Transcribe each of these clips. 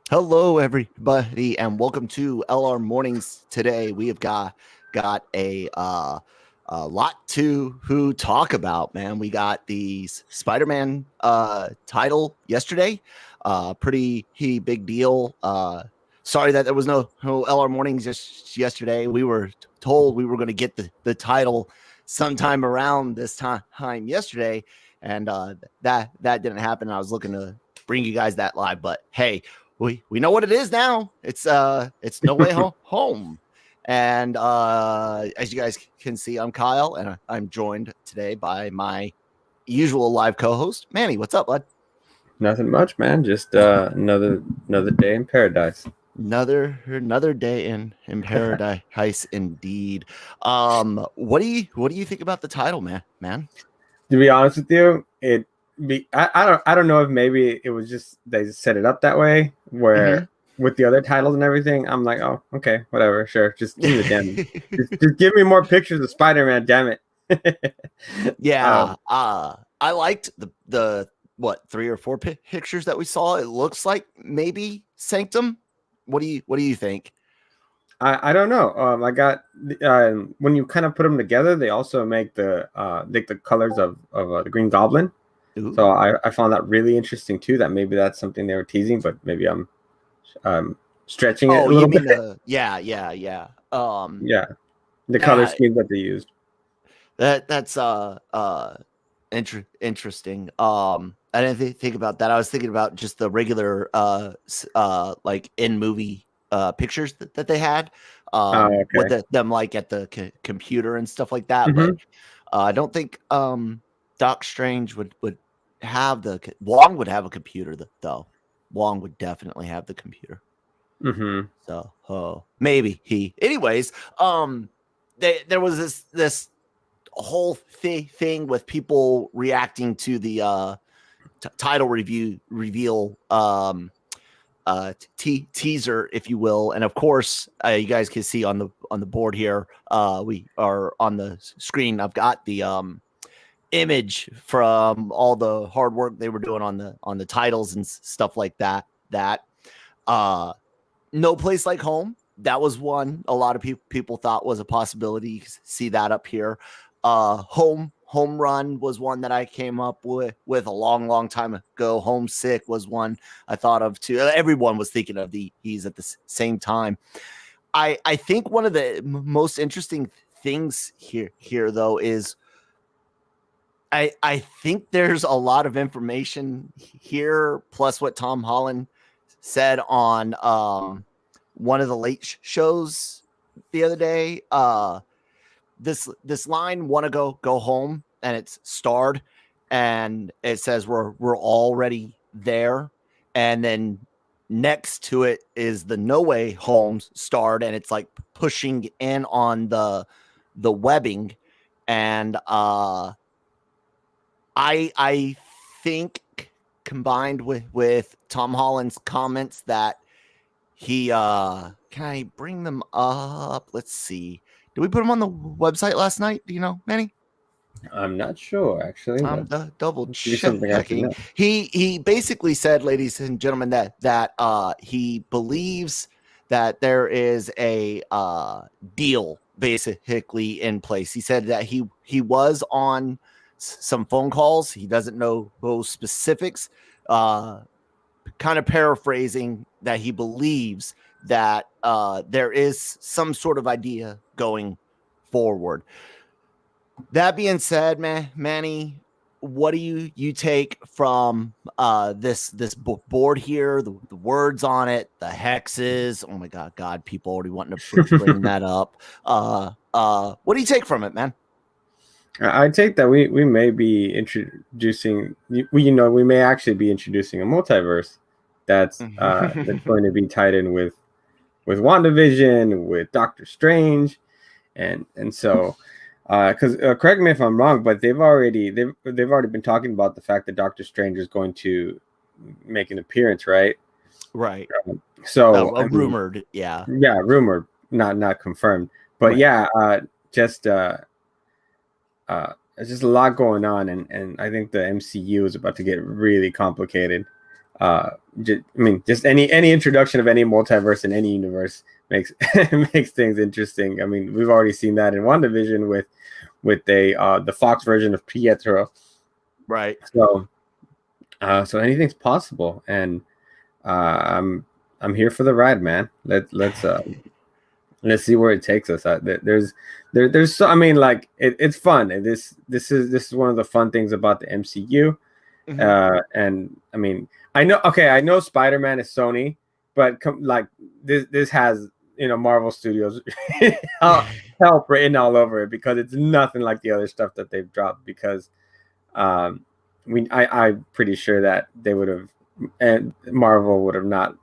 Hello, everybody, and welcome to LR Mornings. Today, we have got a lot to talk about. Man, we got the Spider-Man title yesterday. Pretty big deal. Sorry that there was no LR Mornings just yesterday. We were told we were going to get the title sometime around this time yesterday, and that didn't happen. I was looking to bring you guys that live, but hey. We know what it is now. It's No Way Home. And as you guys can see, I'm Kyle, and I'm joined today by my usual live co-host, Manny. What's up, bud? Nothing much, man. Just another day in paradise. Another day in paradise, indeed. What do you think about the title, man? To be honest with you, I don't know if maybe it was just they just set it up that way where with the other titles and everything, I'm like, oh, okay, whatever, sure, just give me the damn just give me more pictures of Spider-Man, damn it. Yeah, I liked the what 3 or 4 pictures that we saw. It looks like maybe Sanctum. What do you think? I don't know. I got when you kind of put them together, they also make the colors of the Green Goblin. Ooh. So I found that really interesting too. That maybe that's something they were teasing, but maybe I'm stretching it a little bit. Yeah. The color scheme that they used. That's interesting. I didn't think about that. I was thinking about just the regular like in movie pictures that they had okay. With them like at the computer and stuff like that. But I don't think Doc Strange would have Wong would have a computer though. Wong would definitely have the computer. So maybe he. Anyways, there was this whole thing with people reacting to the title reveal teaser, if you will, and of course, you guys can see on the board here. We are on the screen. I've got the image from all the hard work they were doing on the titles and stuff like that. No Place Like Home. That was one a lot of people thought was a possibility. You can see that up here. Home Run was one that I came up with a long time ago. Homesick was one I thought of too. Everyone was thinking of these at the same time. I think one of the most interesting things here though is I think there's a lot of information here, plus what Tom Holland said on one of the late shows the other day. This line, "Wanna go home," and it's starred, and it says we're already there, and then next to it is the No Way Home starred, and it's like pushing in on the webbing, and I think combined with Tom Holland's comments that he can I bring them up? Let's see. Did we put them on the website last night? Do you know, Manny? I'm not sure, actually. I'm double checking. He basically said, ladies and gentlemen, that he believes that there is a deal basically in place. He said that he was on some phone calls. He doesn't know those specifics. Kind of paraphrasing that he believes that there is some sort of idea going forward. That being said, Manny, what do you take from this board here? The words on it, the hexes. Oh my God, people already wanting to bring that up. What do you take from it, man? I take that we may be introducing. We may actually be introducing a multiverse that's going to be tied in with WandaVision, with Doctor Strange, and so because correct me if I'm wrong, but they've already been talking about the fact that Doctor Strange is going to make an appearance, right? Right. So rumored, yeah, rumored, not confirmed, but right. There's just a lot going on, and I think the MCU is about to get really complicated. just any introduction of any multiverse in any universe makes makes things interesting. I mean, we've already seen that in WandaVision with the Fox version of Pietro, right? So anything's possible, and I'm here for the ride, man. Let's see where it takes us. There's so, I mean, like it's fun. This is one of the fun things about the MCU. And I mean, I know Spider-Man is Sony, but this has Marvel Studios help written all over it, because it's nothing like the other stuff that they've dropped. Because I'm pretty sure that they would have, and Marvel would have not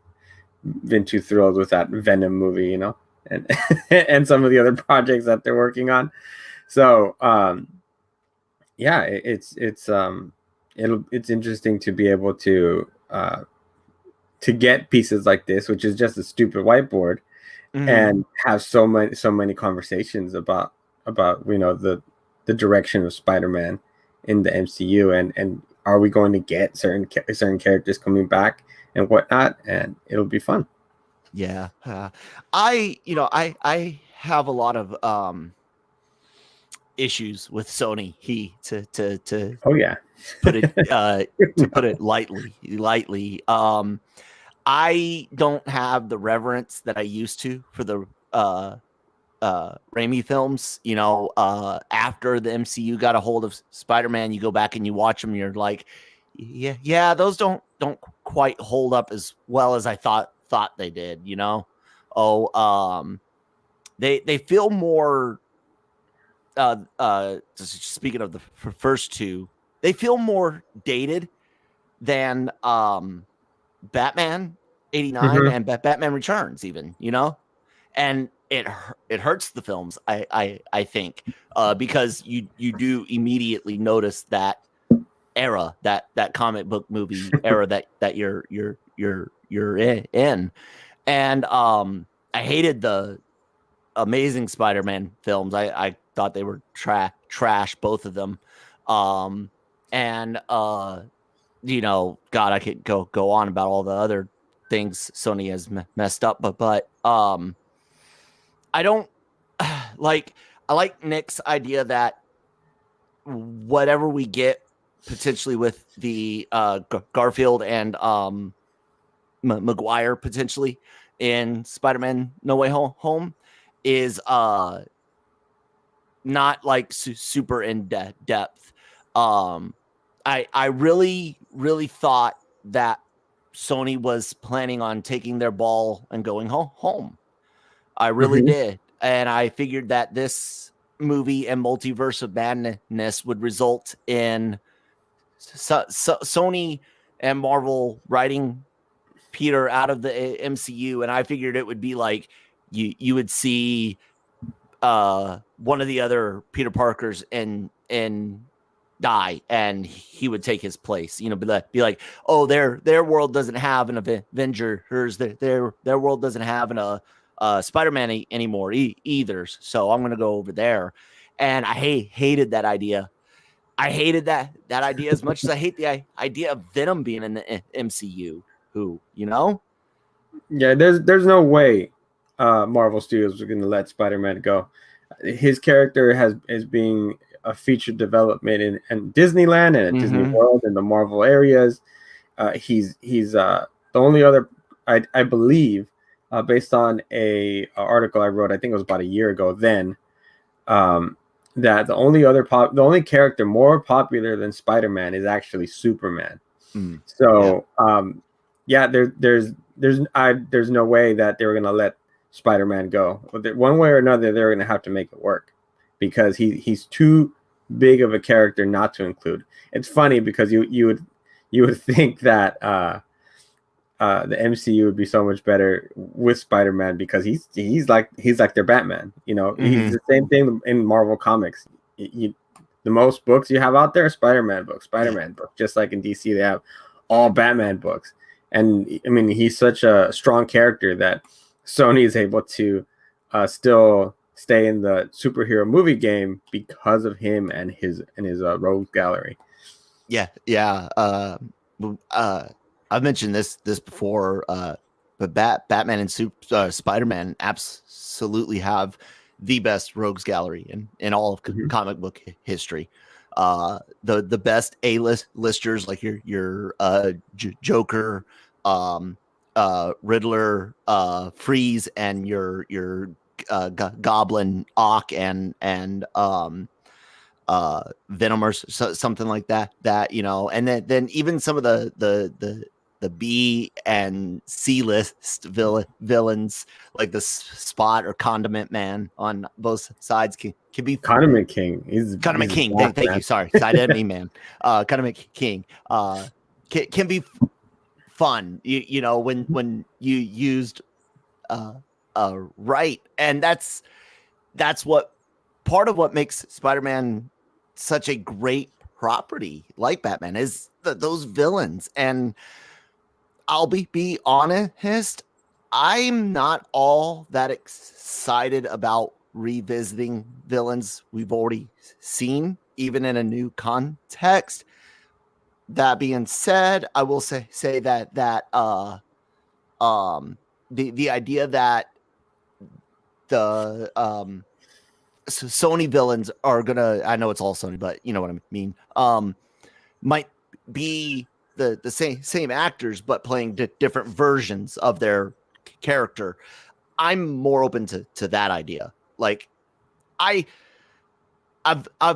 been too thrilled with that Venom movie, and and some of the other projects that they're working on. So yeah, it's interesting to be able to get pieces like this, which is just a stupid whiteboard, and have so many conversations about the direction of Spider-Man in the MCU, and are we going to get certain characters coming back and whatnot, and it'll be fun. Yeah. I have a lot of issues with Sony to oh yeah put it to put it lightly. I don't have the reverence that I used to for the Raimi films. After the MCU got a hold of Spider-Man, you go back and you watch them, you're like, yeah, those don't quite hold up as well as I thought they did. They feel more speaking of the first two, they feel more dated than Batman 89 and Batman Returns, even, and it hurts the films, I think, because you do immediately notice that era, that comic book movie era that you're in. And I hated the Amazing Spider-Man films. I thought they were trash, both of them. And God, I could go on about all the other things Sony has messed up, but I don't like. I like Nick's idea that whatever we get potentially with the Garfield and Maguire potentially in Spider-Man No Way Home is not like super in depth. I really thought that Sony was planning on taking their ball and going home. I really did. And I figured that this movie and Multiverse of Madness would result in Sony and Marvel writing Peter out of the MCU. And I figured it would be like you would see one of the other Peter Parkers and die, and he would take his place. Be like, oh, their world doesn't have an Avengers. Their world doesn't have an Spider-Man anymore either. So I'm gonna go over there. And I hated that idea. I hated that idea as much as I hate the idea of Venom being in the MCU. Yeah, there's no way Marvel Studios are going to let Spider-Man go. His character is being a featured development in Disneyland and at Disney World and the Marvel areas. He's the only other, I believe, based on a article I wrote, I think it was about a year ago then, that the only character more popular than Spider-Man is actually Superman. So there's no way that they were going to let Spider-Man go. One way or another, they're going to have to make it work, because he's too big of a character not to include. It's funny because you would think that the MCU would be so much better with Spider-Man, because he's like their Batman. He's the same thing in Marvel Comics. The most books you have out there are Spider-Man books, just like in DC they have all Batman books. And I mean, he's such a strong character that Sony is able to still stay in the superhero movie game because of him and his rogue gallery. I've mentioned this before, but Batman and Spider-Man absolutely have the best rogues gallery in all of comic book history. The best A-listers like your Joker, Riddler, Freeze, and your Goblin, Ock, and Venom or something like that, and then even some of the B and C list villains like the Spot or Condiment Man on both sides can be Condiment King. Condiment King. Thank you. Sorry, I didn't mean man. Condiment King can be fun. When you used right, and that's what part of what makes Spider-Man such a great property like Batman is those villains. And I'll be honest, I'm not all that excited about revisiting villains we've already seen, even in a new context. That being said, I will say that the idea that the Sony villains are gonna, I know it's all Sony, but you know what I mean, might be the same actors but playing different versions of their character. I'm more open to that idea. Like I've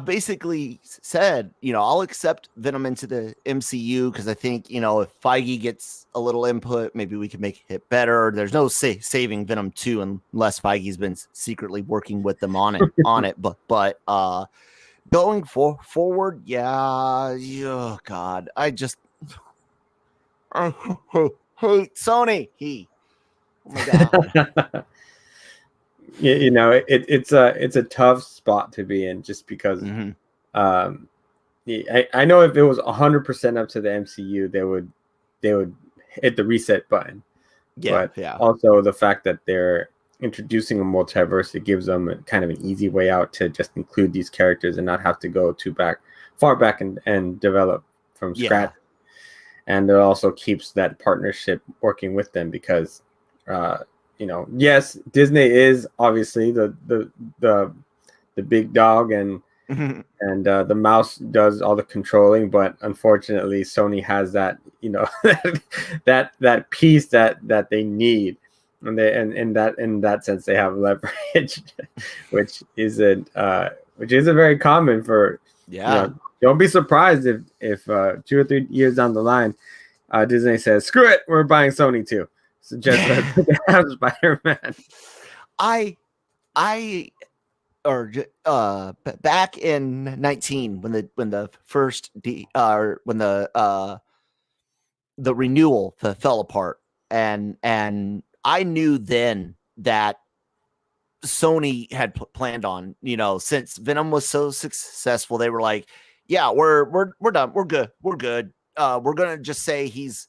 basically said, I'll accept Venom into the MCU because I think, if Feige gets a little input, maybe we can make it better. There's no saving Venom 2 unless Feige's been secretly working with them on it. But going forward, yeah, oh God, I just hate Sony. Oh my God. It's a tough spot to be in just because I know if it was 100% up to the MCU, they would hit the reset button. But also the fact that they're introducing a multiverse, it gives them kind of an easy way out to just include these characters and not have to go far back and develop from scratch. And it also keeps that partnership working with them because yes, Disney is obviously the big dog and the mouse does all the controlling, but unfortunately Sony has that that piece that they need, and in that sense they have leverage, which isn't very common for don't be surprised if 2 or 3 years down the line Disney says screw it, we're buying Sony too. So just have Spider-Man. Back in 19 when the first the renewal fell apart, and I knew then that Sony had planned on, since Venom was so successful, they were like, yeah, we're done, we're good, we're gonna just say he's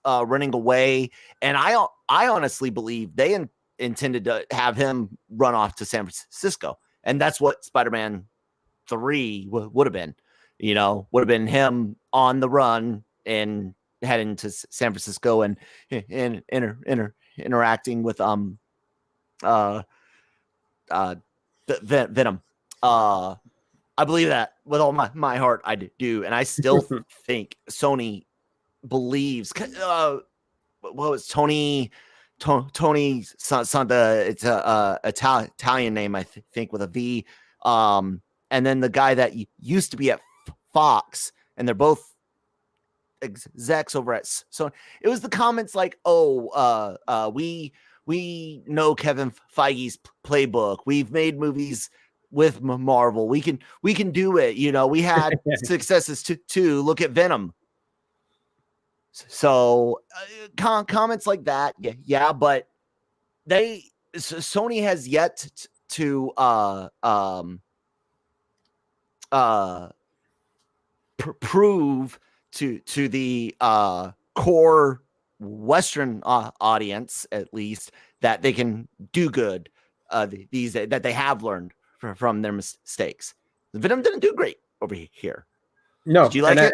running away. And I honestly believe they intended to have him run off to San Francisco, and that's what Spider-Man 3 would have been. Would have been him on the run and heading to San Francisco and interacting with Venom. I believe that with all my heart, I do, and I still think Sony believes. What was Tony Santa? It's a Italian name, I think, with a V. And then the guy that used to be at Fox, and they're both execs over at Sony. It was the comments like, we know Kevin Feige's playbook. We've made movies with Marvel. We can do it. We had successes too. Look at Venom. So comments like that, but Sony has yet to prove to the core Western audience, at least, that they can do good. That they have learned from their mistakes. Venom didn't do great over here. No, did you like it?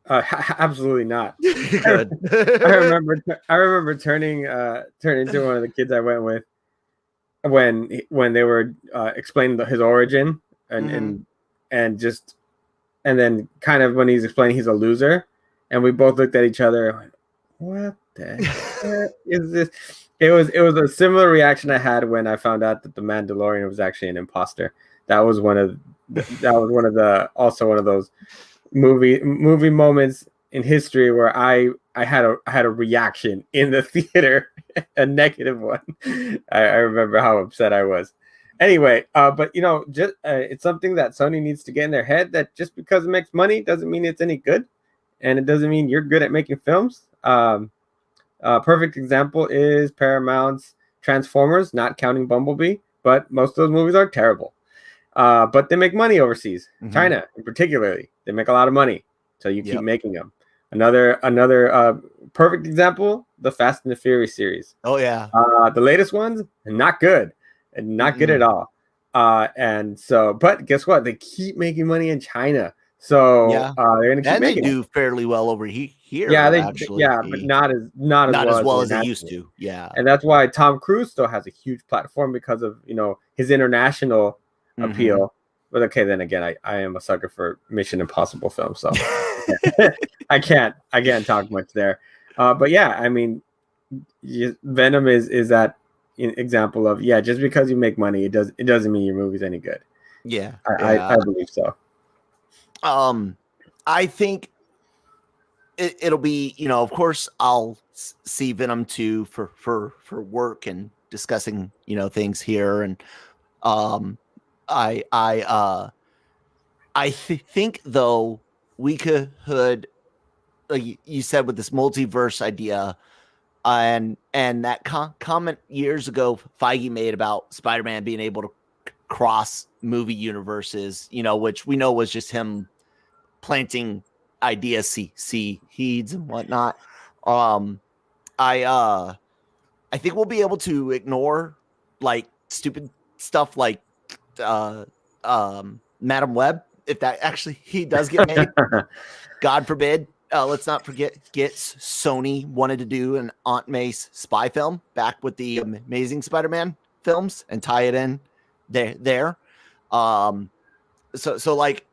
Absolutely not. Good. I remember turning to one of the kids I went with when they were explaining his origin and just and then kind of when he's explaining he's a loser, and we both looked at each other and went, what the heck is this? It was a similar reaction I had when I found out that the Mandalorian was actually an imposter. That was one of those movie moments in history where I had a reaction in the theater, a negative one. I remember how upset I was. Anyway, but just it's something that Sony needs to get in their head, that just because it makes money doesn't mean it's any good, and it doesn't mean you're good at making films. Perfect example is Paramount's Transformers, not counting Bumblebee, but most of those movies are terrible. But they make money overseas. China, in particularly, they make a lot of money, so you keep making them. Another perfect example: the Fast and the Furious series. Oh yeah, the latest ones not good, and not good at all. And so, but guess what? They keep making money in China, so they're gonna keep making. They do fairly well over here. Yeah, but not as well as they used to. Yeah, and that's why Tom Cruise still has a huge platform because of his international appeal. But okay, then again, I am a sucker for Mission Impossible films, so I can't talk much there. But yeah, I mean, Venom is that example of just because you make money, it doesn't mean your movie's any good. Yeah, I believe so. I think it'll be, of course, I'll see Venom 2 for work and discussing things here, and I think though we could, like you said, with this multiverse idea, and that comment years ago Feige made about Spider-Man being able to cross movie universes, which we know was just him planting ideas, seeds and whatnot. I think we'll be able to ignore like stupid stuff like Madam Web, if that actually he does get made. God forbid. Let's not forget Sony wanted to do an Aunt May's spy film back with the Amazing Spider-Man films and tie it in there. So like,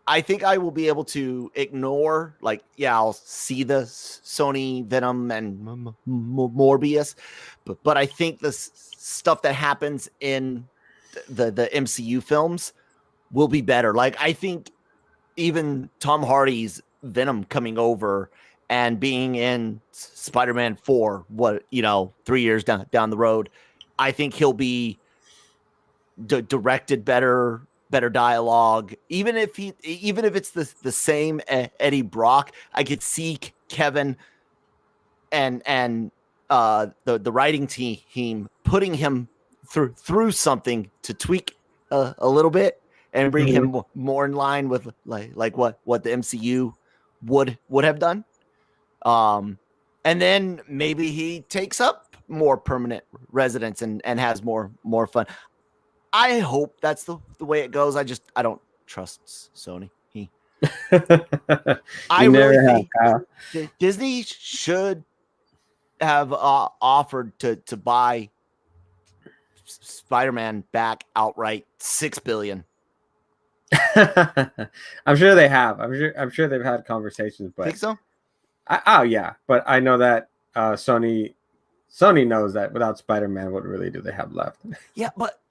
I think I will be able to ignore, like, I'll see the Sony Venom and Morbius, but I think the stuff that happens in the MCU films will be better. Like, I think even Tom Hardy's Venom coming over and being in Spider-Man 4, 3 years down the road, I think he'll be directed better dialogue. Even if it's the same Eddie Brock, I could see Kevin and the writing team putting him through something to tweak a little bit and bring him more in line with like what the MCU would have done. And then maybe he takes up more permanent residence and has more fun. I hope that's the way it goes. I don't trust Sony. I really think Disney should have offered to buy Spider-Man back outright, $6 billion. I'm sure they have. I'm sure they've had conversations. But think so? Yeah, but I know that Sony knows that without Spider-Man, what really do they have left? Yeah, but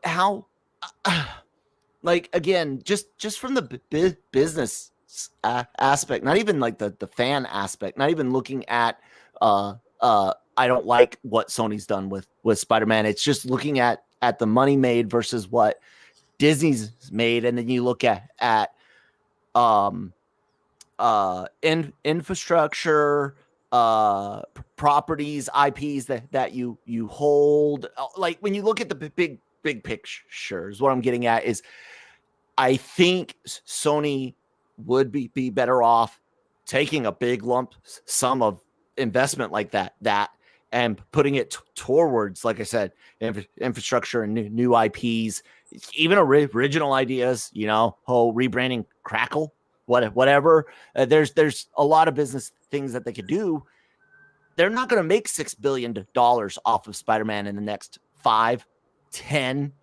how? Like, again, just from the business aspect, not even like the fan aspect, not even looking at I don't like what Sony's done with Spider-Man. It's just looking at the money made versus what Disney's made, and then you look at infrastructure, properties, IPs that you hold. Like, when you look at the big pictures, what I'm getting at is, I think Sony would be better off taking a big lump sum of investment like that and putting it towards, like I said, infrastructure and new IPs, even original ideas, whole rebranding Crackle whatever. There's a lot of business things that they could do. They're not going to make $6 billion off of Spider-Man in the next 5, 10,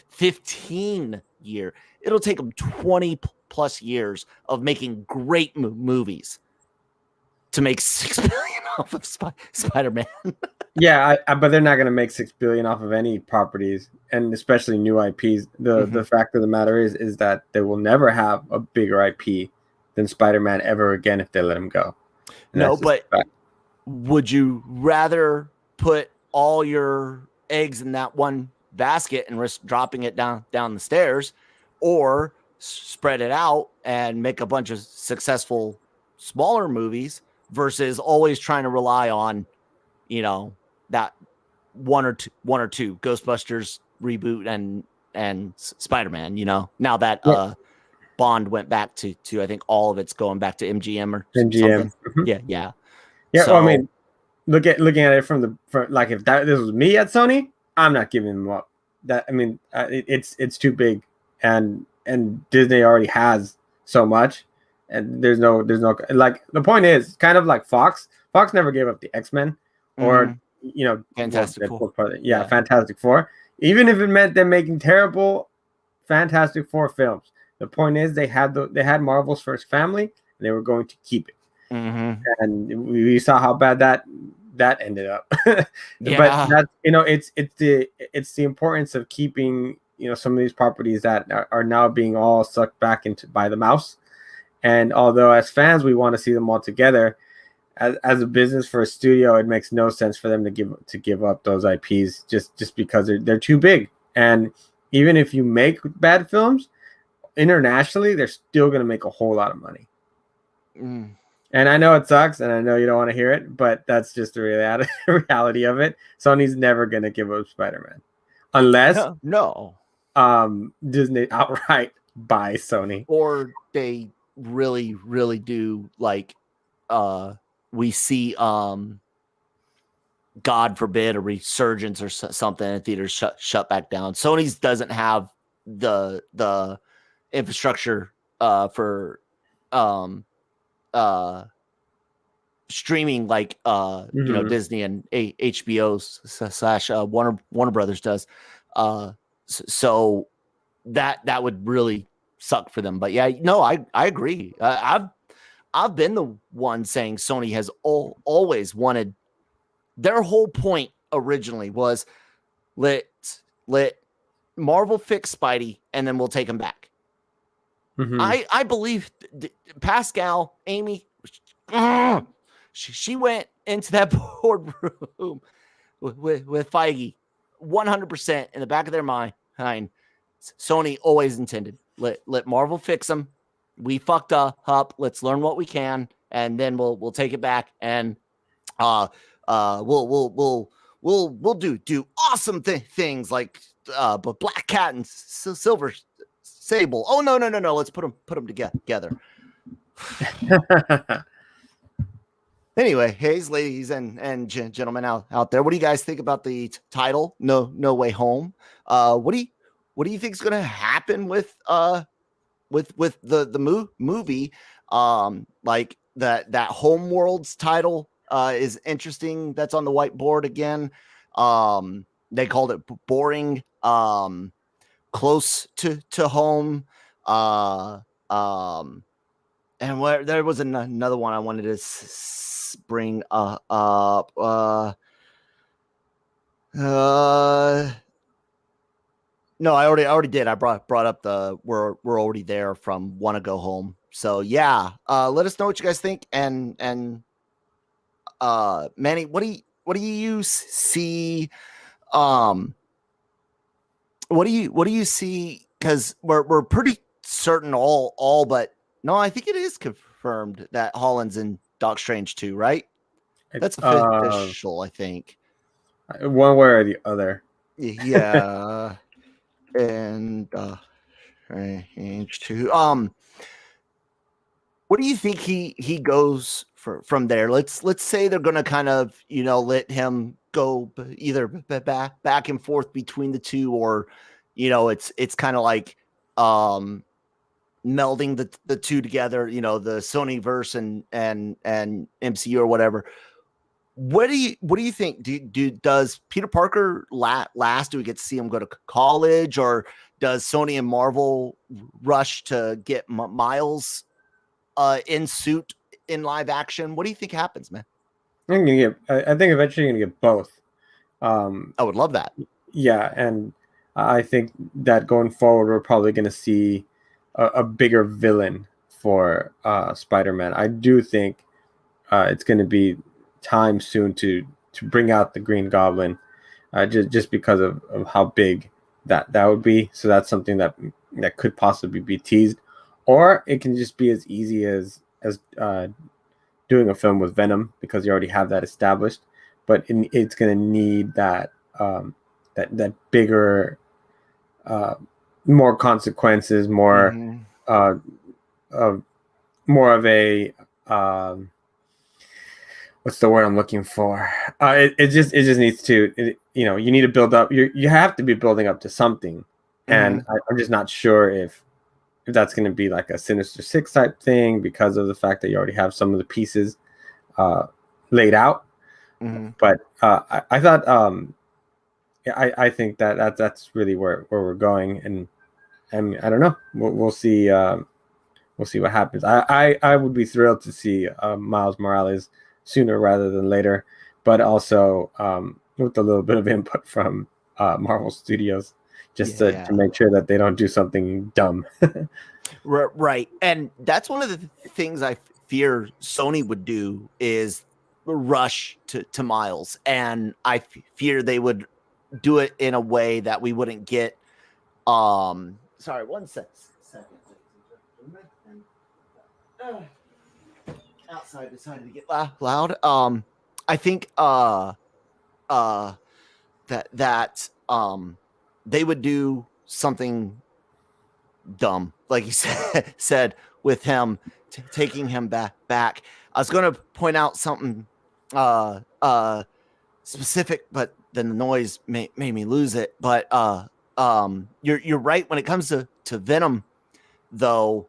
15 year. It'll take them 20 plus years of making great movies to make $6 billion off of Spider-Man. Yeah, but they're not going to make $6 billion off of any properties, and especially new IPs. The fact of the matter is that they will never have a bigger IP than Spider-Man ever again if they let him go. No, but would you rather put all your eggs in that one basket and risk dropping it down the stairs, or spread it out and make a bunch of successful smaller movies versus always trying to rely on, that one or two Ghostbusters reboot and Spider-Man, now that Bond went back to I think all of it's going back to MGM or something. Yeah. So, well, I mean, looking at it from like, if this was me at Sony, I'm not giving them up. It's too big, and Disney already has so much, and there's no like, the point is kind of like Fox never gave up the X-Men or Fantastic Four. Fantastic Four, even if it meant them making terrible Fantastic Four films. The point is they had Marvel's first family, and they were going to keep it. And we saw how bad that ended up. But that's, it's the importance of keeping some of these properties that are now being all sucked back into by the mouse. And although as fans we want to see them all together, as a business for a studio, it makes no sense for them to give up those IPs just because they're too big. And even if you make bad films internationally, they're still going to make a whole lot of money. And I know it sucks, and I know you don't want to hear it, but that's just the reality of it. Sony's never going to give up Spider-Man unless Disney outright buys Sony, or they really, really do, like we see God forbid a resurgence or something, and theaters shut back down. Sony's doesn't have the infrastructure for streaming like Disney and HBO / Warner Brothers does. So that would really suck for them. But I agree. I've been the one saying Sony has always wanted, their whole point originally was let Marvel fix Spidey and then we'll take him back. I believe Pascal, Amy, she went into that boardroom with Feige 100% in the back of their mind. Sony always intended, let Marvel fix them. We fucked up. Let's learn what we can, and then we'll take it back, and we'll do awesome things like Black Cat and Silver Sable. Oh no! Let's put them together. Anyway, hey, ladies and gentlemen out there, what do you guys think about the title? No Way Home. What do you think is going to happen with the movie? Like that Homeworld's title is interesting. That's on the whiteboard again. They called it boring. Close to home. And where there was another one I wanted to bring up. No, I already did. I brought up the we're already there from Wanna Go Home. So let us know what you guys think. And Manny, what do you see? What do you see? Because we're pretty certain all but no, I think it is confirmed that Holland's in Doc Strange 2, right? That's official, I think. One way or the other. Yeah. And Strange 2. What do you think he goes from there? Let's say they're gonna kind of let him go either back and forth between the two, or it's kind of like melding the two together, the Sony verse and MCU or whatever. What do you think? Does Peter Parker last? Do we get to see him go to college, or does Sony and Marvel rush to get Miles in suit in live action? What do you think happens, man? I think eventually you're gonna get both. I would love that. Yeah, and I think that going forward, we're probably gonna see a bigger villain for Spider-Man. I do think it's gonna be time soon to bring out the Green Goblin, just because of how big that would be. So that's something that could possibly be teased, or it can just be as easy as doing a film with Venom, because you already have that established. But it's going to need that that bigger, more consequences, more more of a what's the word I'm looking for? It just needs to, you need to build up. You have to be building up to something, and I'm just not sure if that's going to be like a Sinister Six type thing, because of the fact that you already have some of the pieces laid out. But I thought, I think that's really where we're going, and I don't know. We'll see. We'll see what happens. I would be thrilled to see Miles Morales sooner rather than later, but also with a little bit of input from Marvel Studios, just to make sure that they don't do something dumb. Right. And that's one of the things I fear Sony would do, is rush to Miles. And I fear they would do it in a way that we wouldn't get. Sorry, 1 second. Outside decided to get loud. I think that they would do something dumb, like you said with him taking him back. I was going to point out something specific, but then the noise made me lose it. But you're right when it comes to Venom, though.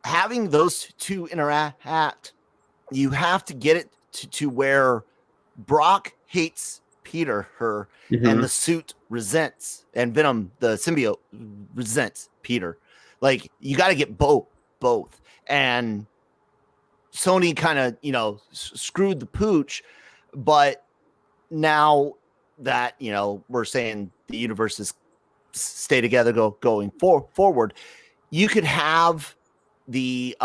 Having those two interact, you have to get it to where Brock hates Peter, and the suit resents, and Venom, the symbiote, resents Peter. Like, you got to get both. And Sony kind of, screwed the pooch, but now that, we're saying the universes stay together going forward, you could have the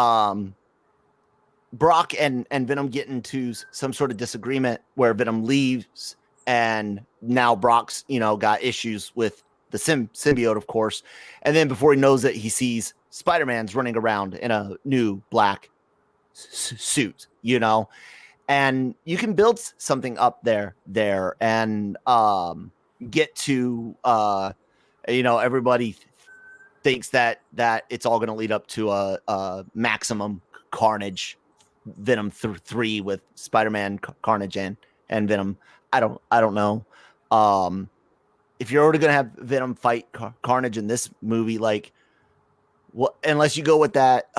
Brock and Venom get into some sort of disagreement where Venom leaves, and now Brock's got issues with the symbiote, of course, and then before he knows it, he sees Spider-Man's running around in a new black suit, and you can build something up there and get to everybody thinks that it's all going to lead up to a maximum Carnage Venom 3 with Spider-Man, Carnage, and Venom. I don't know. If you're already going to have Venom fight Carnage in this movie, like, what? Unless you go with that,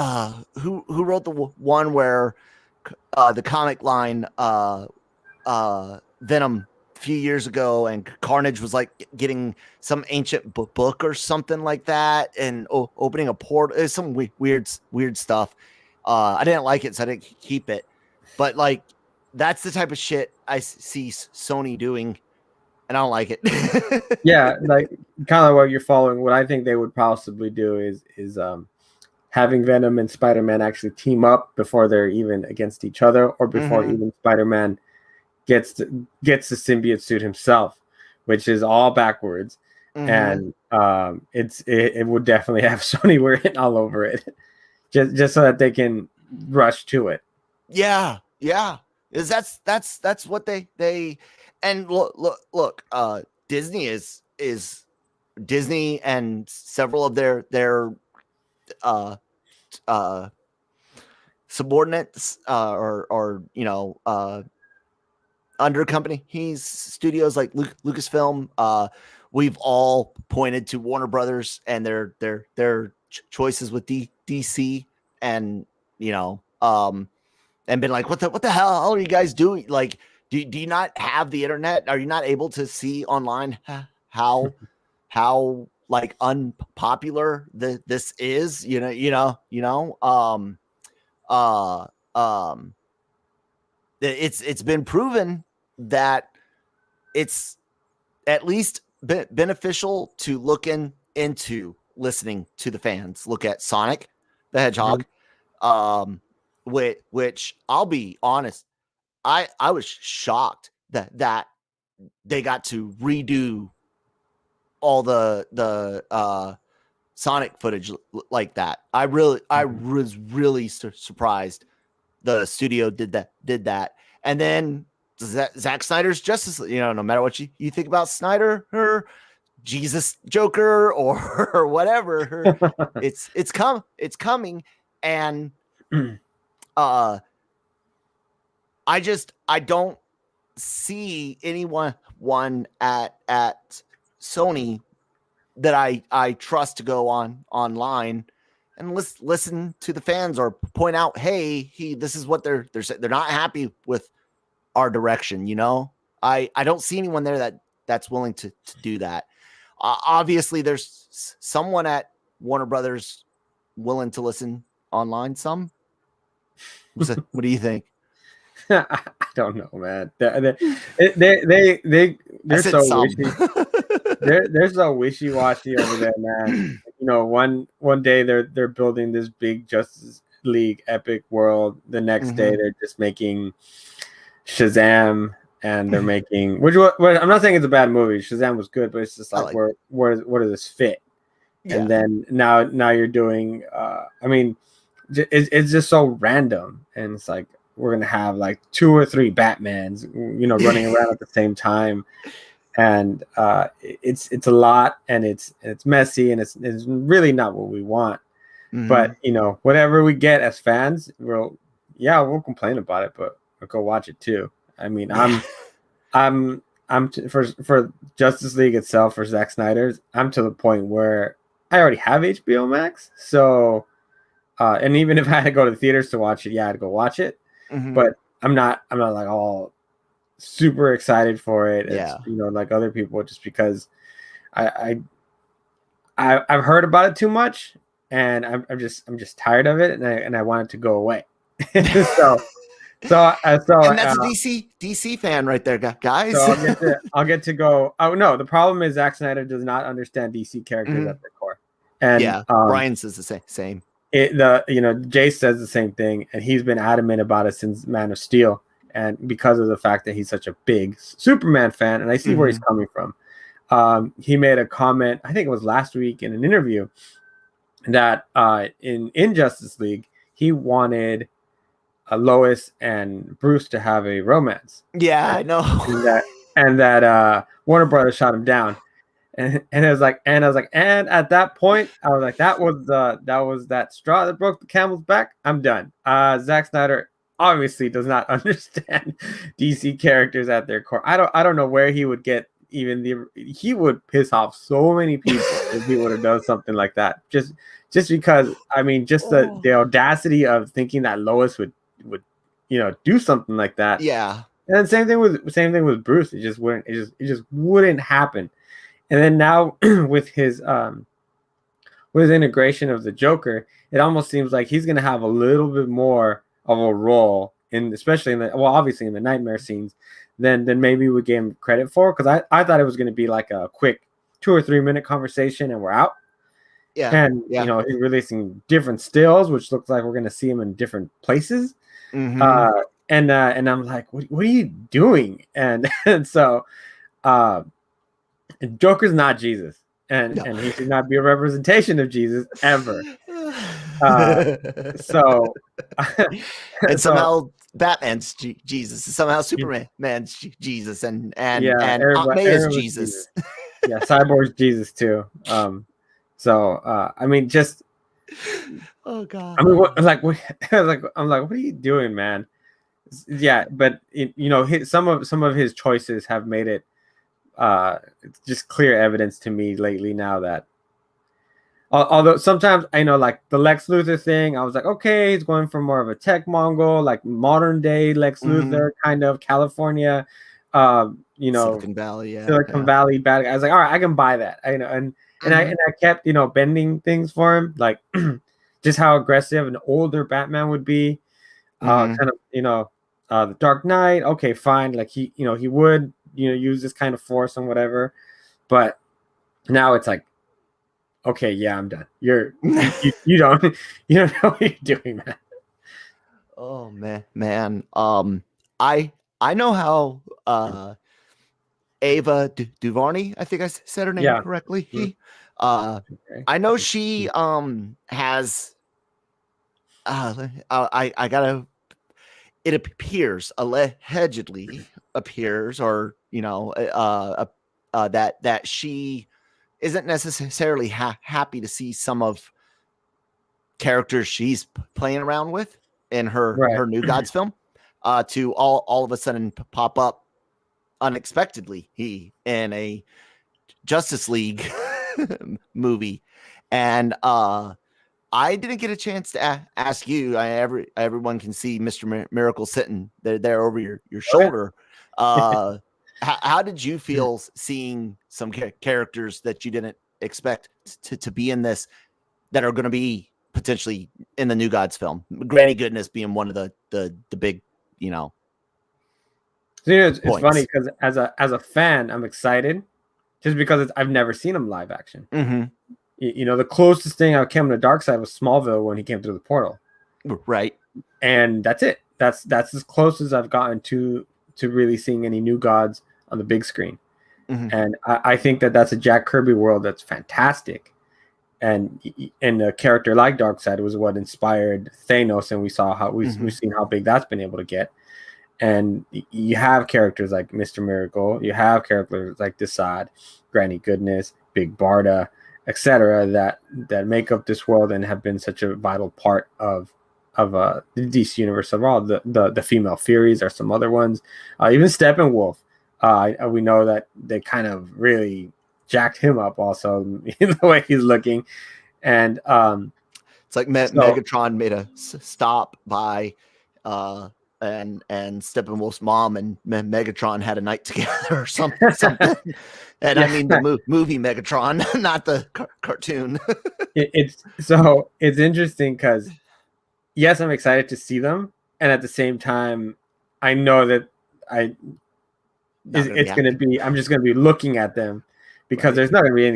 who wrote the one where the comic line Venom a few years ago, and Carnage was like getting some ancient book or something like that, and opening a portal. It's some weird stuff. I didn't like it, so I didn't keep it. But like, that's the type of shit I see Sony doing, and I don't like it. Yeah, like kind of what you're following. What I think they would possibly do is having Venom and Spider-Man actually team up before they're even against each other, or before even Spider-Man gets the symbiote suit himself, which is all backwards. And it would definitely have Sony written all over it, just so that they can rush to it. Yeah. Is that's what they and look, Disney is Disney, and several of their subordinates or under company. He's studios like Lucasfilm. We've all pointed to Warner Brothers and their choices with DC, and and been like, what the hell are you guys doing? Like, do you not have the internet? Are you not able to see online how like unpopular this is? It's been proven that it's at least beneficial to look into listening to the fans. Look at Sonic the Hedgehog, which I'll be honest, I was shocked that they got to redo all the Sonic footage like that. I was really surprised the studio did that. And then Zack Snyder's Justice, no matter what you think about Snyder, her Jesus Joker or whatever, it's coming. And I don't see anyone at Sony that I trust to go online and listen to the fans or point out, hey, this is what they're not happy with our direction. I don't see anyone there that's willing to do that. Obviously there's someone at Warner Brothers willing to listen online. What do you think? I don't know, man. They're so wishy. They're so wishy-washy over there, man. One day they're building this big Justice League epic world. The next day they're just making Shazam, and they're making which I'm not saying it's a bad movie. Shazam was good, but it's just like where does this fit? Yeah. And then now you're doing it's just so random, and it's like we're gonna have like 2 or 3 Batmans, running around at the same time, and it's a lot, and it's messy, and it's really not what we want. But whatever we get as fans, we'll complain about it, but we'll go watch it too. I mean, I'm for Justice League itself, for Zack Snyder's, I'm to the point where I already have HBO Max, so and even if I had to go to the theaters to watch it, I'd go watch it. But I'm not like all super excited for it. It's, like other people, just because I've heard about it too much, and I'm just tired of it, and I want it to go away. So and that's a DC fan right there, guys. So I'll get to go. Oh no, the problem is Zack Snyder does not understand DC characters at their core. And Brian says the same. Jace says the same thing, and he's been adamant about it since Man of Steel, and because of the fact that he's such a big Superman fan, and I see where he's coming from. He made a comment, I think it was last week in an interview, that in Justice League he wanted Lois and Bruce to have a romance. Yeah, I know. and that Warner Brothers shot him down. And I was like, and at that point, I was like, that was that straw that broke the camel's back. I'm done. Zack Snyder obviously does not understand DC characters at their core. I don't know where he would get he would piss off so many people if he would have done something like that. Just because, the audacity of thinking that Lois would do something like that. Yeah. And same thing with Bruce. It just wouldn't happen. And then now with his integration of the Joker, it almost seems like he's going to have a little bit more of a role especially obviously in the nightmare scenes than maybe we gave him credit for. Because I thought it was going to be like a quick 2 or 3 minute conversation and we're out. Yeah. And he's releasing different stills, which looks like we're going to see him in different places. And I'm like, what are you doing? And so Joker's not Jesus, and he should not be a representation of Jesus ever. Somehow Batman's Jesus, somehow Superman's Jesus, and Aunt May is Jesus. Yeah, Cyborg's Jesus too. Just oh god. I'm like, what are you doing, man? Yeah, but some of his choices have made it just clear evidence to me lately now that Although sometimes I know, like the Lex Luthor thing, I was like, okay, he's going for more of a tech Mongol, like modern day Lex Luthor, kind of California, Silicon Valley, Silicon Valley bad guy. I was like, all right, I can buy that. And I kept bending things for him, like just how aggressive an older Batman would be, kind of the Dark Knight. Okay, fine, like he would use this kind of force and whatever, but now it's like, okay, yeah, I'm done. You don't know what you're doing, man. Oh man. I know how Ava DuVernay, I think I said her name correctly. Okay. I know she has I gotta, it appears, allegedly appears, or that she isn't necessarily happy to see some of characters she's playing around with in her New Gods film to all of a sudden pop up unexpectedly in a Justice League movie. And I didn't get a chance to ask you. Everyone can see Mr. Miracle sitting there over your shoulder. How did you feel seeing some characters that you didn't expect to be in this, that are going to be potentially in the New Gods film? Granny Goodness being one of the big, So, it's funny because as a fan, I'm excited just because I've never seen him live action. The closest thing I came to Darkseid was Smallville when he came through the portal, right? And that's it. That's as close as I've gotten to really seeing any New Gods on the big screen. And I think that's a Jack Kirby world that's fantastic. And a character like Darkseid was what inspired Thanos, and we saw how we've seen how big that's been able to get. And you have characters like Mr. Miracle, you have characters like Desaad, Granny Goodness, Big Barda, etc., that make up this world and have been such a vital part of the DC universe overall. The female Furies are some other ones, even Steppenwolf. We know that they kind of really jacked him up also in the way he's looking. And it's like Megatron made a stop by and Steppenwolf's mom and Megatron had a night together or something. And I mean the movie Megatron, not the cartoon. It's interesting because yes, I'm excited to see them, and at the same time, I know that it's going to be. I'm just going to be looking at them because there's not going to be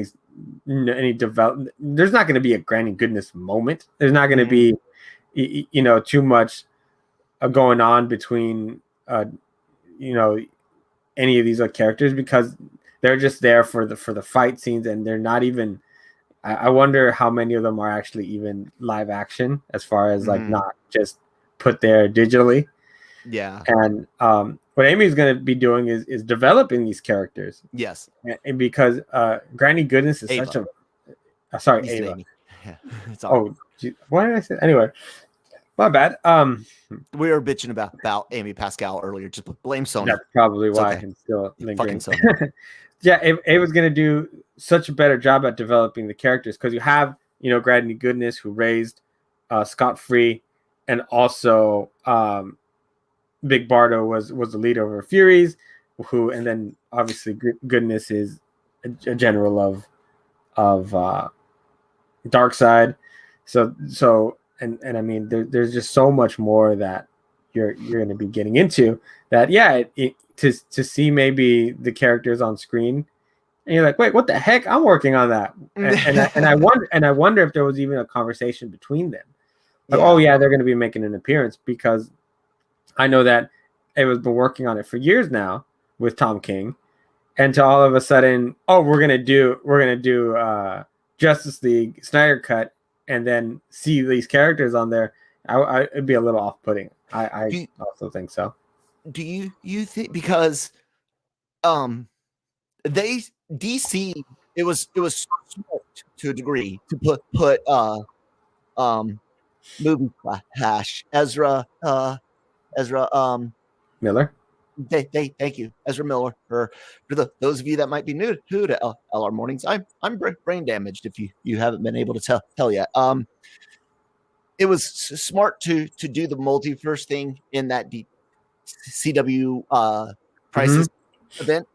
any development. There's not going to be a Granny Goodness moment. There's not going to be too much going on between any of these characters because they're just there for the fight scenes, and they're not even. I wonder how many of them are actually even live action, as far as like not just put there digitally. Yeah. And what Amy's going to be doing is developing these characters. Yes. And because Granny Goodness is Ava. such a sorry, Ava. Amy. Yeah. It's all what did I say? Anyway, my bad. We were bitching about Amy Pascal earlier. Just blame Sony. That's probably why I'm still lingering. Yeah, Ava's going to do such a better job at developing the characters because you have, Granny Goodness, who raised Scott Free, and also Big Barda was the leader over Furies, and then obviously Goodness is a general of Darkseid. So and I mean there's just so much more that you're going to be getting into that. Yeah, to see maybe the characters on screen, and you're like, wait, what the heck? I'm working on that, and I wonder if there was even a conversation between them. Like, oh yeah, they're going to be making an appearance, because I know that Ava's been working on it for years now with Tom King, and to all of a sudden, we're gonna do Justice League Snyder Cut, and then see these characters on there. It'd be a little off-putting. I also think so. Do you think, because DC, it was smart to a degree to put movie hash Ezra Miller. thank you, Ezra Miller. For those of you that might be new to LR Mornings, I'm brain damaged. If you haven't been able to tell yet, it was smart to do the multiverse thing in that CW Crisis event.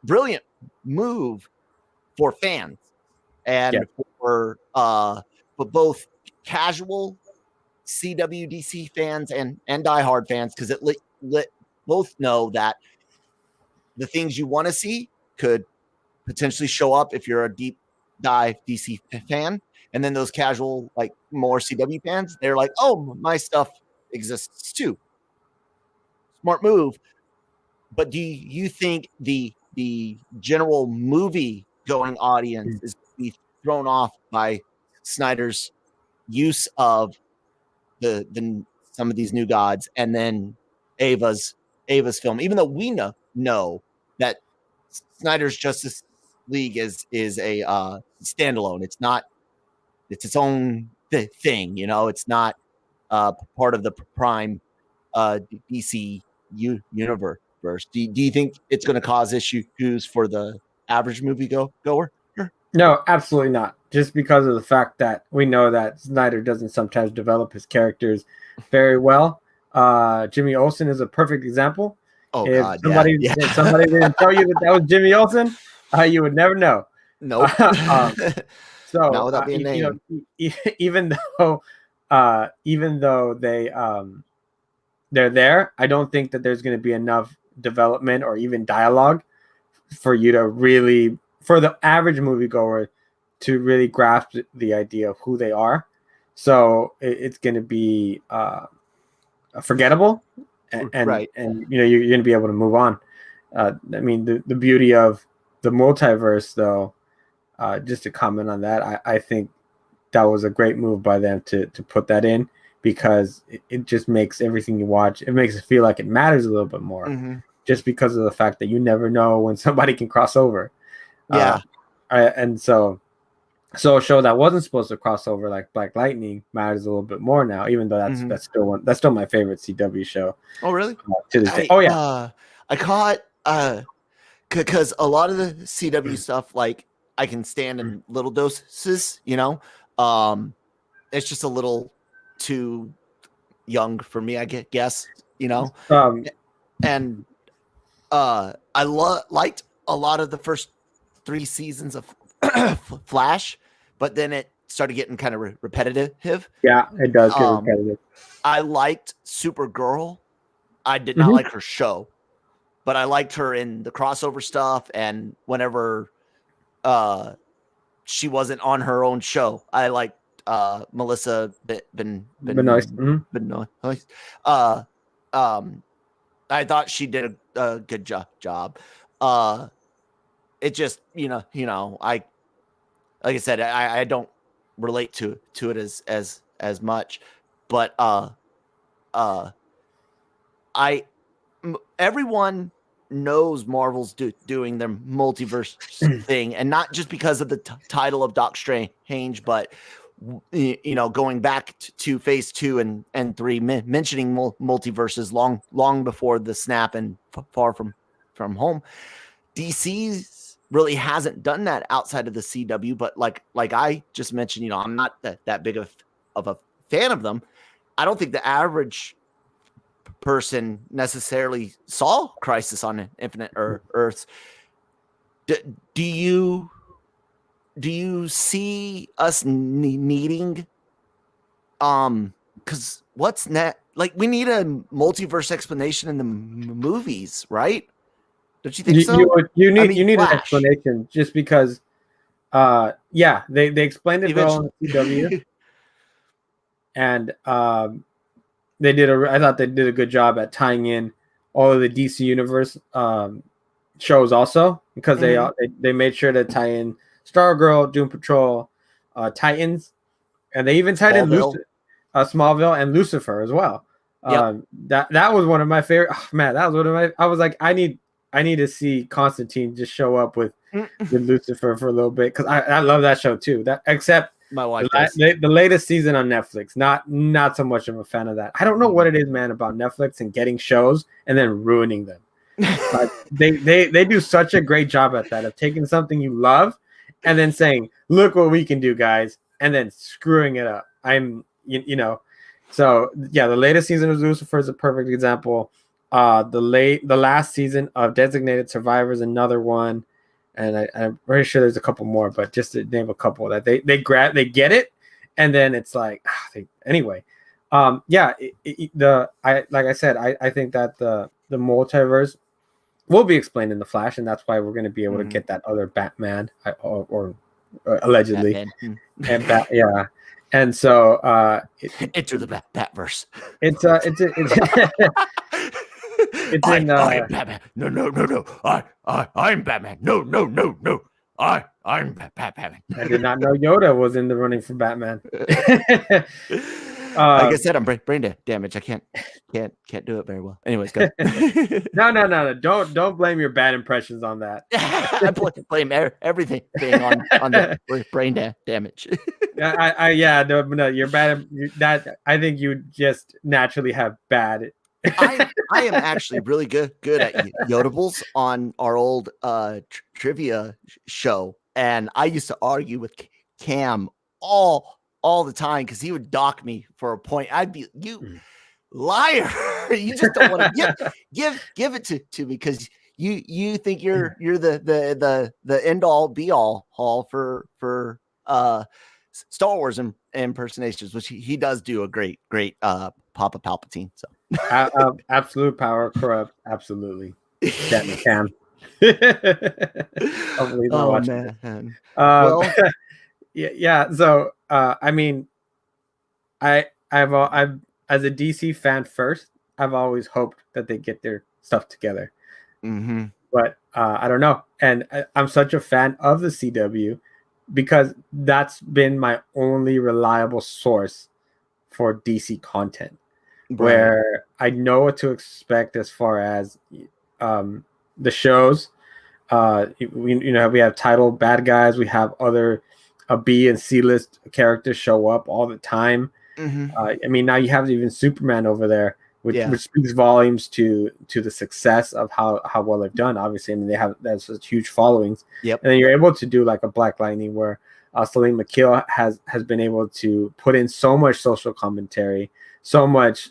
Brilliant move for fans and for both casual CWDC fans and diehard fans, because it let both know that the things you want to see could potentially show up if you're a deep dive DC fan, and then those casual, like more CW fans, they're like, oh, my stuff exists too. Smart move. But do you think the general movie going audience is be thrown off by Snyder's use of the some of these new gods, and then Ava's film, even though we know that Snyder's Justice League is a standalone. It's not. It's its own thing. It's not part of the prime DC universe. Do you think it's going to cause issues for the average movie goer? No, absolutely not. Just because of the fact that we know that Snyder doesn't sometimes develop his characters very well. Jimmy Olsen is a perfect example. Oh, if God, somebody didn't tell you that was Jimmy Olsen, you would never know. Nope. So not without being named. Even though they're there, I don't think that there's going to be enough development or even dialogue for you to really, for the average moviegoer, to really grasp the idea of who they are. So it's going to be forgettable, and right. And you're going to be able to move on. I mean, the beauty of the multiverse, though, just to comment on that, I think that was a great move by them to put that in, because it just makes everything you watch, it makes it feel like it matters a little bit more, just because of the fact that you never know when somebody can cross over. Yeah. And so a show that wasn't supposed to cross over, like Black Lightning, matters a little bit more now, even though that's still my favorite CW show. Oh, really? To this day. Oh, yeah. I caught because a lot of the CW stuff, like, I can stand in little doses, it's just a little too young for me, I guess, and I liked a lot of the first 3 seasons of Flash, but then it started getting kind of repetitive. Yeah, it does get repetitive. I liked Supergirl. I did not like her show, but I liked her in the crossover stuff, and whenever she wasn't on her own show, I liked Melissa Benoist. I thought she did a good job. It just, like I said, I don't relate to it as much, but everyone knows Marvel's doing their multiverse thing, and not just because of the title of Doc Strange, but going back to phase 2 and 3, mentioning multiverses long before the snap and Far From Home. DC really hasn't done that outside of the CW, but like I just mentioned, I'm not that big of a fan of them. I don't think the average person necessarily saw Crisis on Infinite Earths. Do you see us needing because what's next? Like, we need a multiverse explanation in the movies, right? Don't you think so? You need Flash. An explanation, just because they explained it well on the CW. And I thought they did a good job at tying in all of the DC Universe shows also, because they made sure to tie in Stargirl, Doom Patrol, Titans, and they even tied in Smallville and Lucifer as well. That was one of my favorite. Oh, man, that was one of my. I was like, I need to see Constantine just show up with Lucifer for a little bit, because I love that show too. Except My wife does. The latest season on Netflix, not so much of a fan of that. I don't know what it is, man, about Netflix and getting shows and then ruining them. But they do such a great job at that, of taking something you love and then saying, look what we can do, guys, and then screwing it up. So yeah, the latest season of Lucifer is a perfect example. The last season of Designated Survivor is another one, and I'm pretty sure there's a couple more, but just to name a couple that they get it, and then it's like anyway. Like I said, I think that the multiverse will be explained in the Flash, and that's why we're going to be able to get that other Batman or allegedly, Batman. And yeah. And so enter the Batverse. It's I am Batman. No. I'm Batman. No. I'm Batman. I did not know Yoda was in the running for Batman. Like I said, I'm brain damage. I can't do it very well. Anyways, go. No. Don't blame your bad impressions on that. I blame everything on the brain damage. No, you're bad. I think you just naturally have bad. I am actually really good at Yodables on our old trivia show, and I used to argue with Cam all the time because he would dock me for a point. I'd be, you liar, you just don't want to give it to me because you think you're the end all be all for Star Wars impersonations, which he does do a great Papa Palpatine. So absolute power corrupt, absolutely. Damn it, Cam. Oh man. Well, yeah. So I mean, I've as a DC fan first, I've always hoped that they get their stuff together. Mm-hmm. But I don't know, and I'm such a fan of the CW because that's been my only reliable source for DC content, where I know what to expect as far as the shows. We have title bad guys, we have other B and C list characters show up all the time. Mm-hmm. I mean, now you have even Superman over there, which speaks volumes to the success of how well they've done. Obviously, I mean, that's such huge followings. Yep. And then you're able to do like a Black Lightning where Salim McKeel has been able to put in so much social commentary, so much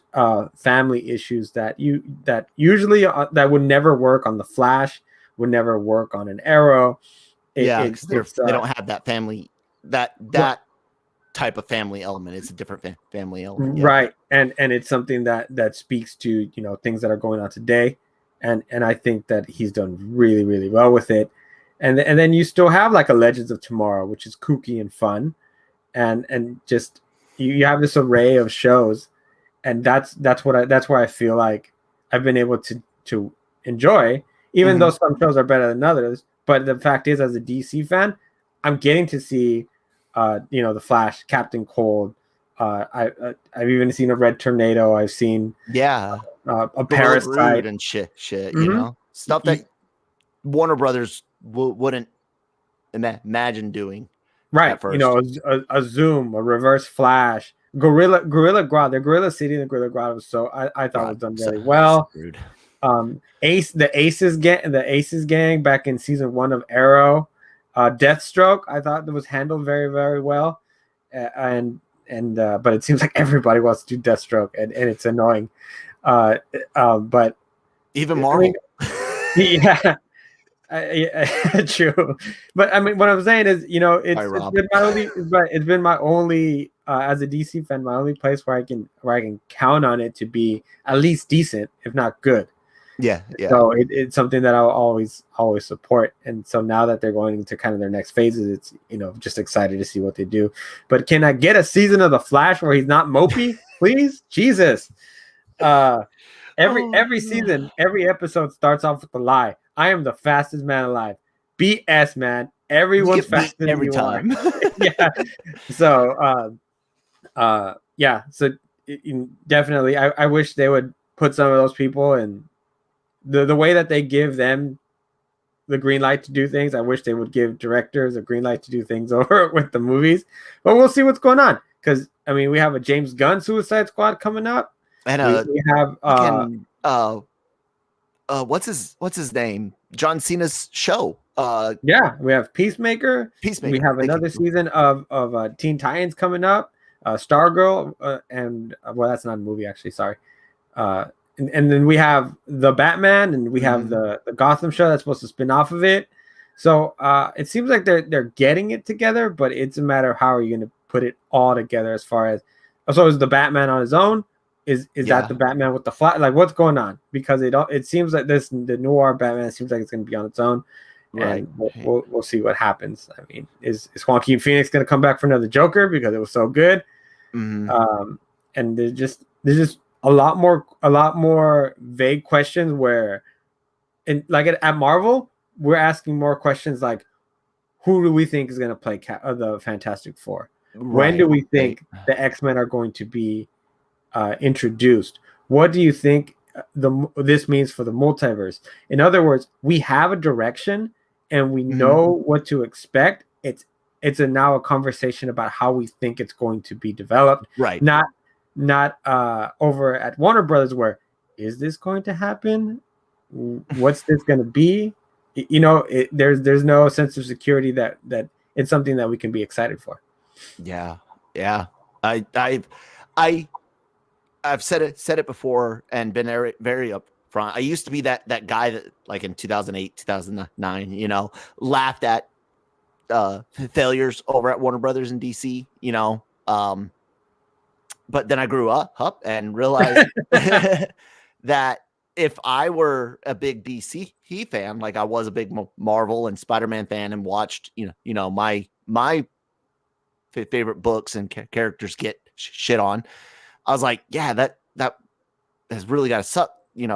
family issues that usually that would never work on the Flash, would never work on an Arrow. They don't have that family that type of family element. It's a different family element, right? And it's something that speaks to things that are going on today, and I think that he's done really, really well with it. And then you still have like a Legends of Tomorrow, which is kooky and fun, and just you have this array of shows, and that's where I feel like I've been able to enjoy, even though some shows are better than others. But the fact is, as a DC fan, I'm getting to see the Flash, Captain Cold. I've even seen a Red Tornado. I've seen a Parasite and shit. Stuff that Warner Brothers wouldn't imagine doing. Right. At first. A Zoom, a Reverse Flash, Gorilla Grodd. The Gorilla City and the Gorilla Grodd was I thought was done really well. The Aces gang back in season 1 of Arrow. Deathstroke, I thought that was handled very, very well, but it seems like everybody wants to do Deathstroke, and it's annoying. But even Marvel, true. But I mean, what I'm saying is, it's been my only as a DC fan, my only place where I can count on it to be at least decent, if not good. Yeah. So it's something that I'll always support. And so now that they're going into kind of their next phases, it's just excited to see what they do. But can I get a season of the Flash where he's not mopey, please? Jesus. Every season, every episode starts off with a lie. I am the fastest man alive. BS, man. Everyone's faster than every time. Yeah. So definitely I wish they would put some of those people in the way that they give them the green light to do things. I wish they would give directors a green light to do things over with the movies, but we'll see what's going on. Because I mean, we have a James Gunn Suicide Squad coming up, and we have what's his name? John Cena's show. We have Peacemaker. We have another season of Teen Titans coming up. Stargirl, and well, that's not a movie actually. Sorry. And then we have the Batman, and we have the Gotham show that's supposed to spin off of it. So it seems like they're getting it together, but it's a matter of how are you going to put it all together. As far as is the Batman on his own? Is that the Batman with the Flash? Like, what's going on? Because it seems like the noir Batman seems like it's going to be on its own. Right. And we'll see what happens. I mean, is Joaquin Phoenix going to come back for another Joker because it was so good? And there's just a lot more vague questions where, at Marvel, we're asking more questions like, who do we think is going to play the Fantastic Four? When do we think the X-Men are going to be introduced? What do you think this means for the multiverse? In other words, we have a direction and we know what to expect. It's now a conversation about how we think it's going to be developed. Right. Not over at Warner Brothers where, is this going to happen? What's this going to be? There's no sense of security that it's something that we can be excited for. Yeah. I've said it before and been very, very upfront. I used to be that guy that, like, in 2008, 2009, laughed at failures over at Warner Brothers in DC, but then I grew up and realized that if I were a big DC fan, like I was a big Marvel and Spider-Man fan, and watched, my favorite books and characters get shit on, I was like, yeah, that has really got to suck,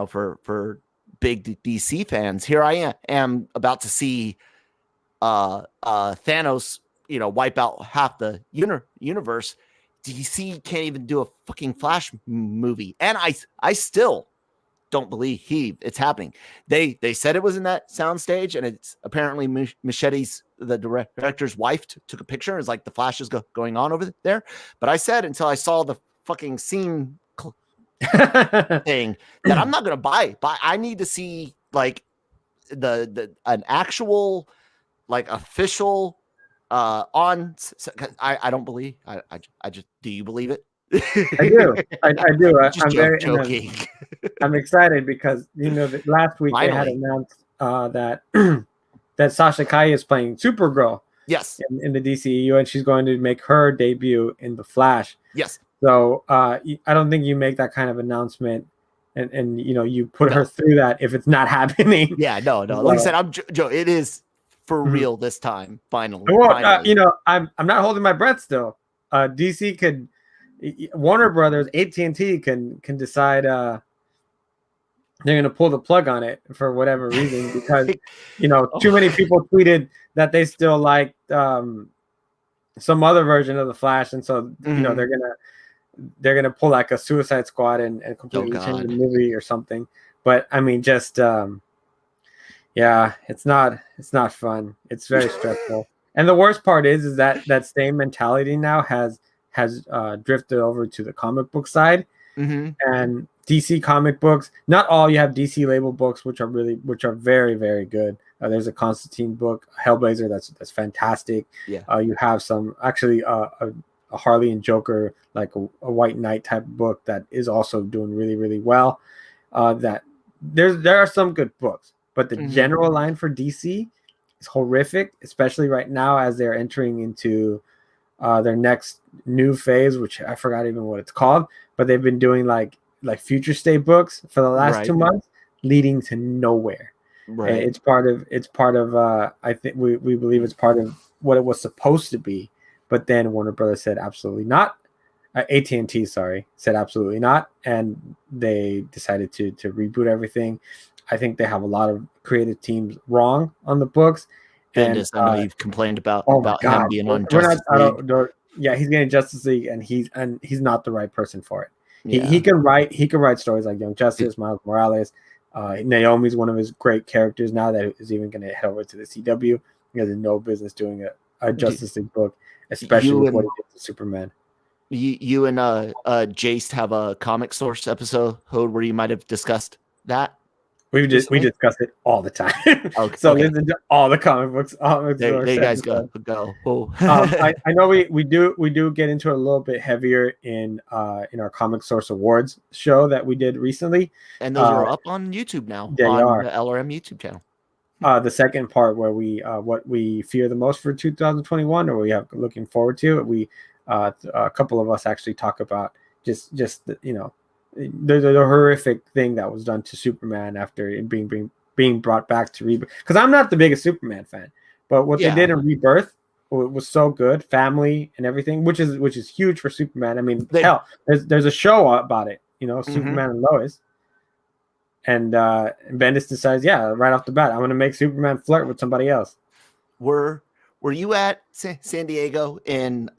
for big DC fans. Here I am about to see Thanos, wipe out half the universe. DC can't even do a fucking Flash movie, and I still don't believe it's happening. They said it was in that soundstage, and it's apparently Machete's, the director's wife, took a picture. It's like the Flash is going on over there. But I said, until I saw the fucking scene thing, that I'm not gonna buy. I need to see like an actual, like, official on. I don't believe. I just, do you believe it? I do. I do. I'm very joking. I'm excited because last week they had announced that that Sasha Calle is playing Supergirl. Yes. In the DCEU, and she's going to make her debut in The Flash. Yes. So I don't think you make that kind of announcement and you put her through that if it's not happening. Yeah, no. Like I said, Joe. It is for real this time. Finally. Well, I'm not holding my breath still. DC could, Warner Brothers, AT&T can decide they're going to pull the plug on it for whatever reason, because too many people tweeted that they still like some other version of the Flash, and so they're gonna pull like a Suicide Squad and completely change the movie or something. But I mean, just it's not fun. It's very stressful. And the worst part is that same mentality now has drifted over to the comic book side. And DC comic books, not all. You have DC label books which are very, very good. There's a Constantine book, Hellblazer, that's fantastic. Yeah. You have some actually a Harley and Joker, like a White Knight type book that is also doing really, really well. That there are some good books, but the general line for DC is horrific, especially right now as they're entering into their next new phase, which I forgot even what it's called, but they've been doing like future state books for the last 2 months, leading to nowhere. Right. And it's part of I think we believe it's part of what it was supposed to be, but then Warner Brothers said absolutely not. AT&T, said absolutely not, and they decided to reboot everything. I think they have a lot of creative teams wrong on the books. And I know you've complained about him being on Justice League. Yeah, he's getting Justice League, and he's not the right person for it. Yeah. He can write stories like Young Justice, Miles Morales, Naomi's one of his great characters now that is even going to head over to the CW. He has no business doing a Justice League book, especially with what he did to Superman. You and Jace have a comic source episode where you might have discussed that. We discuss it all the time. Okay. So listen to all the comic books. There you guys go. Oh. I know we do get into it a little bit heavier in our Comic Source Awards show that we did recently, and those are up on YouTube now. They are the LRM YouTube channel. The second part where we what we fear the most for 2021, or we have looking forward to. We a couple of us actually talk about just the horrific thing that was done to Superman after it being brought back to Rebirth. Because I'm not the biggest Superman fan, but what they did in Rebirth was so good, family and everything, which is huge for Superman. I mean, hell, there's a show about it, Superman and Lois. And Bendis decides, right off the bat, I'm going to make Superman flirt with somebody else. Were you at San Diego in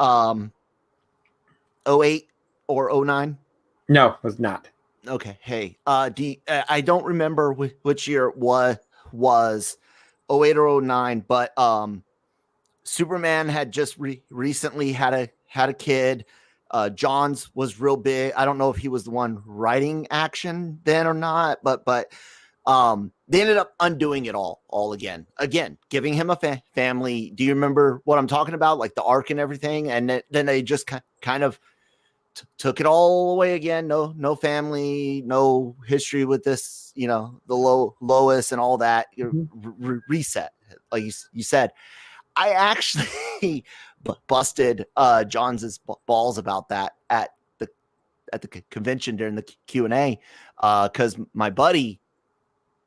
08 or 09? No, it was not. Okay. Hey, I don't remember which year it was 08 or 09, but Superman had just recently had a kid. Johns was real big. I don't know if he was the one writing action then or not, but they ended up undoing it all again, giving him a family. Do you remember what I'm talking about? Like the arc and everything. And then they just kind of took it all away again. No family, no history with this, the Lois and all that. Reset. Like you said, I actually busted Johns' balls about that at the convention during the Q&A because my buddy,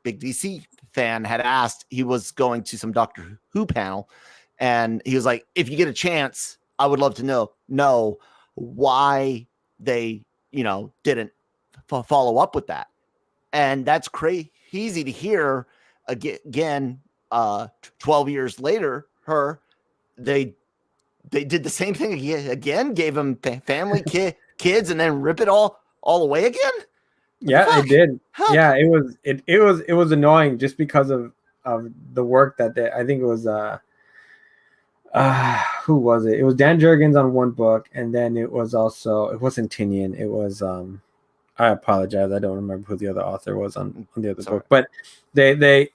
big DC fan, had asked. He was going to some Doctor Who panel, and he was like, "If you get a chance, I would love to know why they didn't follow up with that." And that's crazy to hear. Again, 12 years later, they did the same thing again, gave him family, kids, and then rip it all away again. Yeah, it did. Huh. Yeah, it was annoying just because of the work that I think it was who was it? It was Dan Jurgens on one book, and then it wasn't Tinian. It was I apologize, I don't remember who the other author was on the other book, but they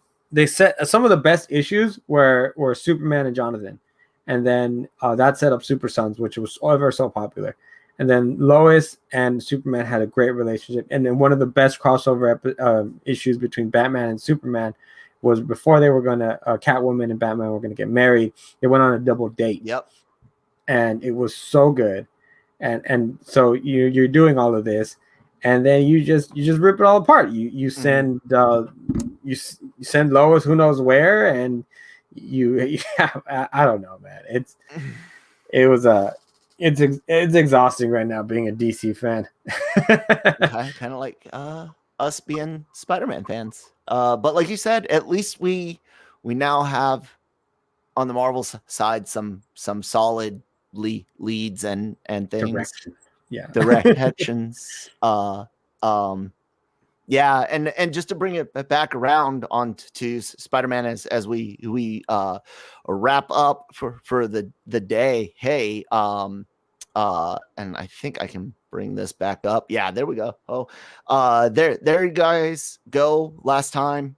set some of the best issues were Superman and Jonathan, and then that set up Super Sons, which was ever so popular. And then Lois and Superman had a great relationship. And then one of the best crossover issues between Batman and Superman was before they were going to, Catwoman and Batman were going to get married. They went on a double date. Yep. And it was so good. And so you're doing all of this, and then you just rip it all apart. You send you send Lois who knows where, and I don't know, man. It's exhausting right now being a DC fan. Kind of like us being Spider-Man fans. But like you said, at least we now have on the Marvel side some solid leads and things. Directions. Yeah, and just to bring it back around on to Spider-Man as we wrap up for the day. Hey, and I think I can bring this back up. Yeah, there we go. There you guys go. Last time,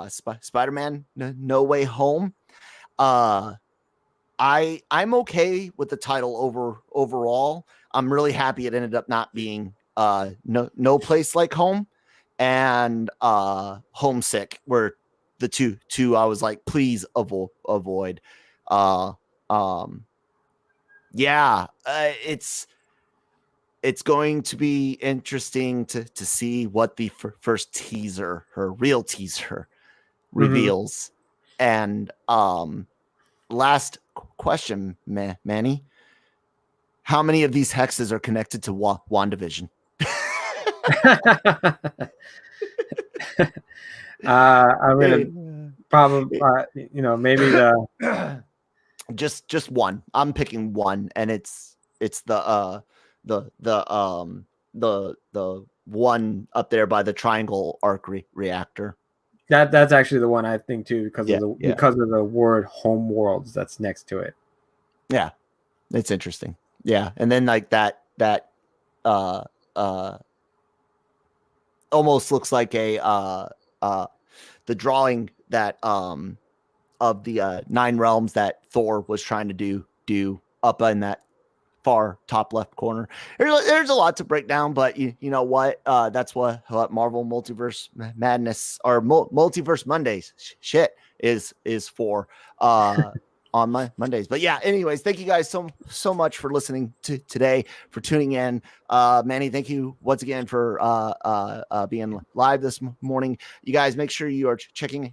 Spider-Man No Way Home. I'm okay with the title overall. I'm really happy it ended up not being No Place Like Home and Homesick were the two I was like, please avoid. It's going to be interesting to see what the first teaser, her real teaser, reveals. And last question, Manny, how many of these hexes are connected to WandaVision? I'm gonna probably maybe the just one. I'm picking one, and it's the one up there by the triangle arc reactor. That's actually the one I think too, because of the word home worlds that's next to it. Yeah, it's interesting. Yeah, and then like that almost looks like the drawing that of the 9 realms that Thor was trying to do up in that far top left corner. There's a lot to break down, but you know what? That's what Marvel Multiverse Madness or Multiverse Mondays shit is for on my Mondays. But yeah, anyways, thank you guys so much for listening to today, for tuning in. Manny, thank you once again for being live this morning. You guys make sure you are checking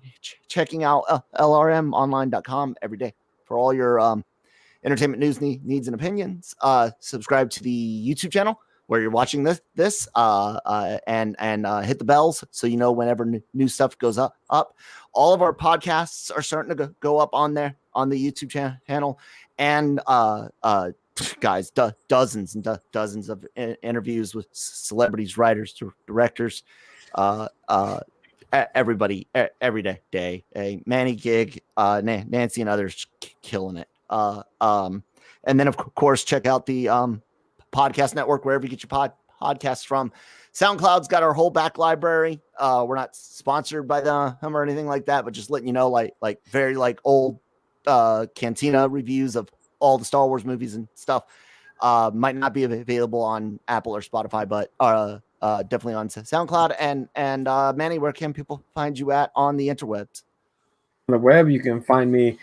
out LRMonline.com every day for all your entertainment news, needs, and opinions. Subscribe to the YouTube channel where you're watching this, and hit the bells so you know whenever new stuff goes up. All of our podcasts are starting to go up on there on the YouTube channel, and guys, dozens and dozens of interviews with celebrities, writers, directors, everybody, every day. Manny, Gig, Nancy, and others killing it. And then of course check out the podcast network wherever you get your podcasts from. SoundCloud's got our whole back library. We're not sponsored by them or anything like that, but just letting you know, like very like old Cantina reviews of all the Star Wars movies and stuff. Might not be available on Apple or Spotify, but definitely on SoundCloud. And Manny, where can people find you at on the interwebs? On the web, you can find me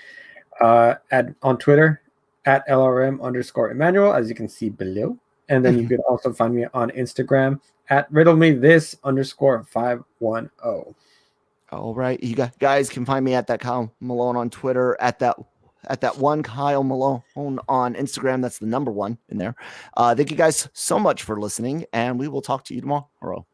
on Twitter at LRM_Emmanuel, as you can see below. And then you could also find me on Instagram at riddlemethis_510. All right. You guys can find me at that Kyle Malone on Twitter, at that one Kyle Malone on Instagram. That's the number 1 in there. Thank you guys so much for listening, and we will talk to you tomorrow.